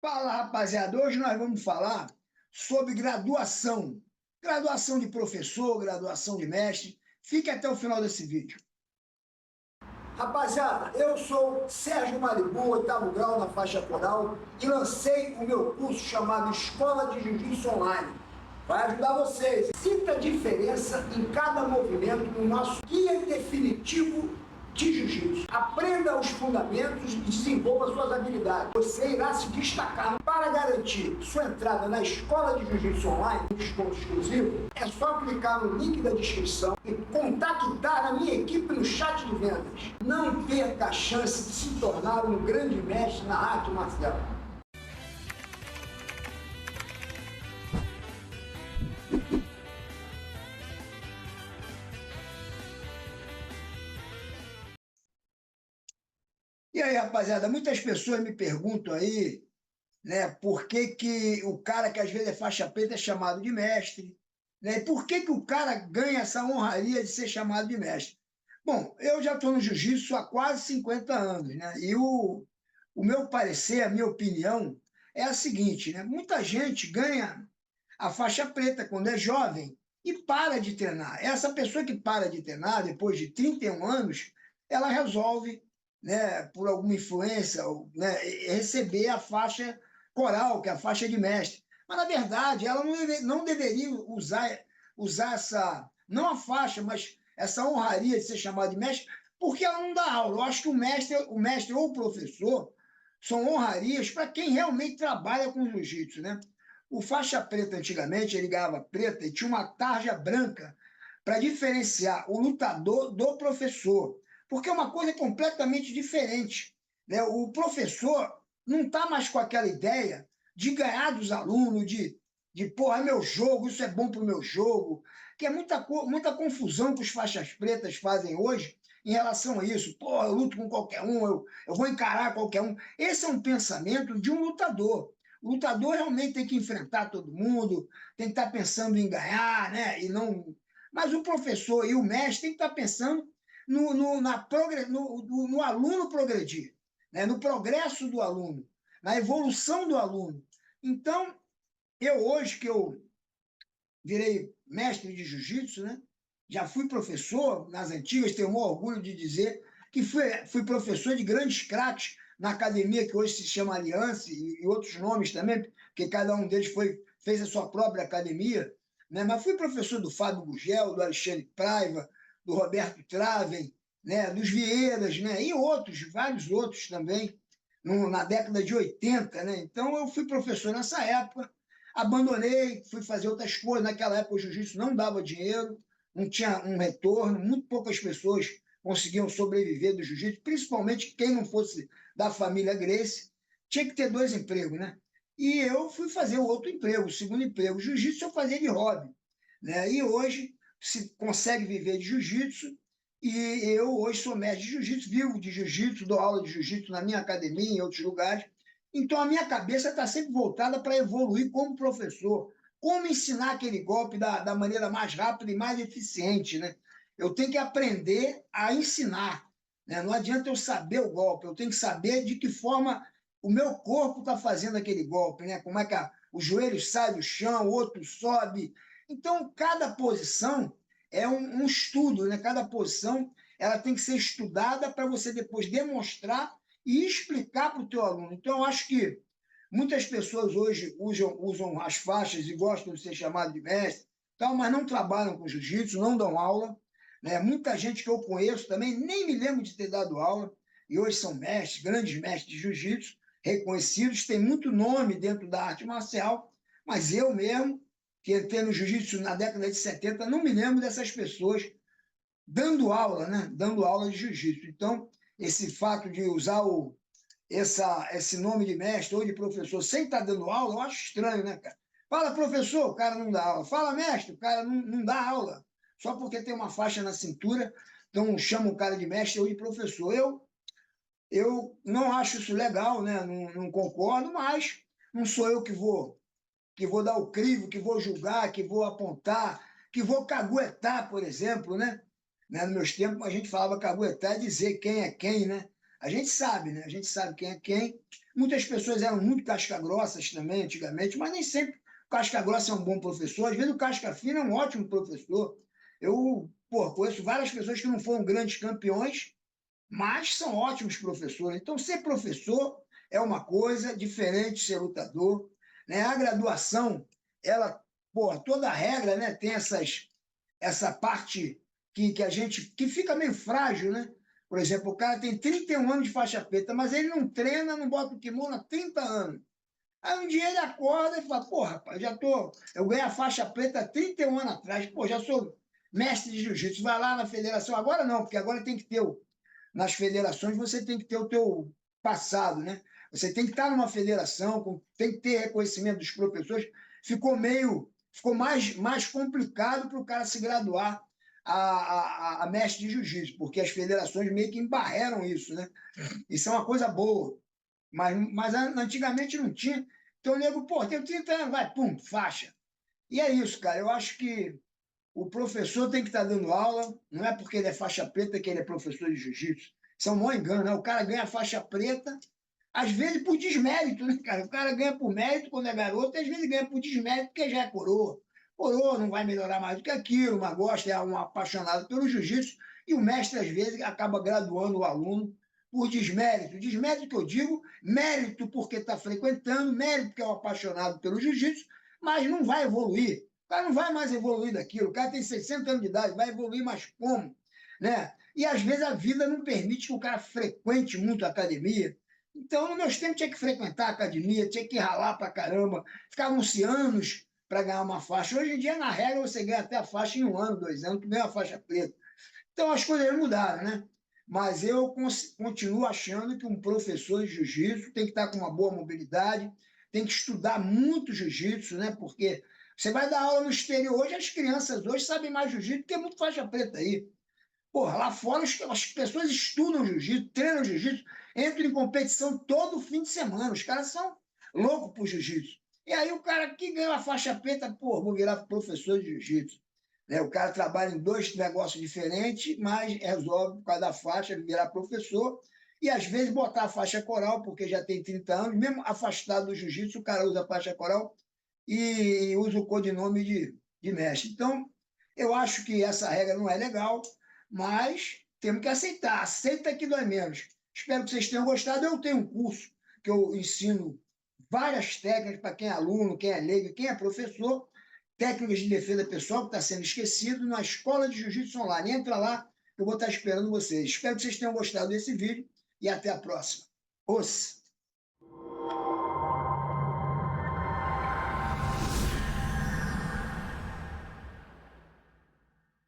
Fala, rapaziada. Hoje nós vamos falar sobre graduação. Graduação de professor, graduação de mestre. Fique até o final desse vídeo. Rapaziada, eu sou Sérgio Maribu, 8º grau na faixa coral, e lancei o meu curso chamado Escola de Jiu-Jitsu Online. Vai ajudar vocês. Sinta a diferença em cada movimento no nosso guia definitivo de Jiu-Jitsu. Aprenda os fundamentos e desenvolva suas habilidades. Você irá se destacar. Para garantir sua entrada na Escola de Jiu-Jitsu Online, desconto exclusivo, é só clicar no link da descrição e contactar a minha equipe no chat de vendas. Não perca a chance de se tornar um grande mestre na arte marcial. E aí, rapaziada, muitas pessoas me perguntam aí, né, por que o cara que às vezes é faixa preta é chamado de mestre, né? E por que o cara ganha essa honraria de ser chamado de mestre? Bom, eu já estou no jiu-jitsu há quase 50 anos, né? E o meu parecer, a minha opinião é a seguinte, né? Muita gente ganha a faixa preta quando é jovem e para de treinar. Essa pessoa que para de treinar depois de 31 anos, ela resolve, né, por alguma influência, né, receber a faixa coral, que é a faixa de mestre. Mas, na verdade, ela não deveria usar essa, não a faixa, mas essa honraria de ser chamada de mestre, porque ela não dá aula. Eu acho que o mestre ou o professor são honrarias para quem realmente trabalha com jiu-jitsu, né? O faixa preta, antigamente, ele ganhava preta e tinha uma tarja branca para diferenciar o lutador do professor, porque é uma coisa completamente diferente, né? O professor não está mais com aquela ideia de ganhar dos alunos, porra, é meu jogo, isso é bom para o meu jogo, que é muita confusão que os faixas pretas fazem hoje em relação a isso. Pô, eu luto com qualquer um, eu vou encarar qualquer um. Esse é um pensamento de um lutador. O lutador realmente tem que enfrentar todo mundo, tem que estar pensando em ganhar, né? E não... Mas o professor e o mestre tem que estar pensando no aluno progredir, né? No progresso do aluno, na evolução do aluno. Então, hoje que eu virei mestre de jiu-jitsu, né? Já fui professor nas antigas, tenho o orgulho de dizer que fui professor de grandes craques na academia, que hoje se chama Aliança, e outros nomes também, porque cada um deles fez a sua própria academia, né? Mas fui professor do Fábio Gugel, do Alexandre Praiva, do Roberto Traven, né? Dos Vieiras, né? E outros, vários outros também, na década de 80, né? Então, eu fui professor nessa época, abandonei, fui fazer outras coisas. Naquela época, o jiu-jitsu não dava dinheiro, não tinha um retorno, muito poucas pessoas conseguiam sobreviver do jiu-jitsu, principalmente quem não fosse da família Gracie, tinha que ter 2 empregos, né? E eu fui fazer o outro emprego, o segundo emprego. Jiu-jitsu eu fazia de hobby, né? E hoje se consegue viver de jiu-jitsu, e eu hoje sou mestre de jiu-jitsu, vivo de jiu-jitsu, dou aula de jiu-jitsu na minha academia, em outros lugares. Então, a minha cabeça está sempre voltada para evoluir como professor. Como ensinar aquele golpe da maneira mais rápida e mais eficiente, né? Eu tenho que aprender a ensinar, né? Não adianta eu saber o golpe, eu tenho que saber de que forma o meu corpo está fazendo aquele golpe, né? Como é que o joelho sai do chão, o outro sobe. Então, cada posição é um estudo, né? Cada posição ela tem que ser estudada para você depois demonstrar e explicar para o teu aluno. Então, eu acho que muitas pessoas hoje usam as faixas e gostam de ser chamado de mestre, tal, mas não trabalham com jiu-jitsu, não dão aula, né? Muita gente que eu conheço também nem me lembro de ter dado aula, e hoje são mestres, grandes mestres de jiu-jitsu, reconhecidos, têm muito nome dentro da arte marcial, mas eu mesmo, que entrei no jiu-jitsu na década de 70, não me lembro dessas pessoas dando aula, né? Dando aula de jiu-jitsu. Então, esse fato de usar esse nome de mestre ou de professor sem estar dando aula, eu acho estranho, né, cara? Fala professor, o cara não dá aula. Fala mestre, o cara não dá aula. Só porque tem uma faixa na cintura, então chama o cara de mestre ou de professor. Eu não acho isso legal, né? Não concordo, mas não sou eu que vou dar o crivo, que vou julgar, que vou apontar, que vou caguetar, por exemplo, né? Nos meus tempos, a gente falava caguetar, dizer quem é quem, né? A gente sabe, né? A gente sabe quem é quem. Muitas pessoas eram muito casca-grossas também, antigamente, mas nem sempre o casca-grossa é um bom professor. Às vezes o casca-fina é um ótimo professor. Eu, pô, conheço várias pessoas que não foram grandes campeões, mas são ótimos professores. Então, ser professor é uma coisa diferente de ser lutador, né? A graduação, ela, pô, toda regra, né, tem essa parte que a gente que fica meio frágil, né? Por exemplo, o cara tem 31 anos de faixa preta, mas ele não treina, não bota o kimono há 30 anos. Aí um dia ele acorda e fala, pô, rapaz, eu ganhei a faixa preta há 31 anos atrás, pô, já sou mestre de jiu-jitsu, vai lá na federação. Agora não, porque agora tem que ter nas federações você tem que ter o teu passado, né? Você tem que estar numa federação, tem que ter reconhecimento dos professores. Ficou mais complicado para o cara se graduar a mestre de jiu-jitsu, porque as federações meio que embarreram isso, né? Isso é uma coisa boa. Mas antigamente não tinha. Então o nego, pô, tem 30 anos, vai, pum, faixa. E é isso, cara. Eu acho que o professor tem que estar dando aula, não é porque ele é faixa preta que ele é professor de jiu-jitsu. Isso é um maior engano, né? O cara ganha faixa preta, às vezes por desmérito, né, cara? O cara ganha por mérito quando é garoto, e às vezes ganha por desmérito porque já é coroa. Coroa não vai melhorar mais do que aquilo, mas gosta, é um apaixonado pelo jiu-jitsu, e o mestre, às vezes, acaba graduando o aluno por desmérito. Desmérito que eu digo, mérito porque está frequentando, mérito porque é um apaixonado pelo jiu-jitsu, mas não vai evoluir. O cara não vai mais evoluir daquilo. O cara tem 60 anos de idade, vai evoluir mais como? Né? E às vezes a vida não permite que o cara frequente muito a academia. Então, nos meus tempos, tinha que frequentar a academia, tinha que ralar pra caramba, ficar anos para ganhar uma faixa. Hoje em dia, na regra, você ganha até a faixa em 1 ano, 2 anos, tu ganha a faixa preta. Então, as coisas mudaram, né? Mas eu continuo achando que um professor de jiu-jitsu tem que estar com uma boa mobilidade, tem que estudar muito jiu-jitsu, né? Porque você vai dar aula no exterior, hoje as crianças hoje sabem mais jiu-jitsu, porque é muito faixa preta aí. Porra, lá fora as pessoas estudam jiu-jitsu, treinam jiu-jitsu, entram em competição todo fim de semana. Os caras são loucos por jiu-jitsu. E aí o cara que ganha a faixa preta, pô, vou virar professor de jiu-jitsu. Né? O cara trabalha em dois negócios diferentes, mas resolve, por causa da faixa, virar professor. E às vezes botar a faixa coral, porque já tem 30 anos, mesmo afastado do jiu-jitsu, o cara usa a faixa coral e usa o codinome de mestre. Então, eu acho que essa regra não é legal, mas temos que aceitar. Aceita que dói menos. Espero que vocês tenham gostado. Eu tenho um curso que eu ensino várias técnicas para quem é aluno, quem é leigo, quem é professor, técnicas de defesa pessoal que está sendo esquecido na Escola de Jiu-Jitsu Online. Entra lá, eu vou estar esperando vocês. Espero que vocês tenham gostado desse vídeo e até a próxima. Os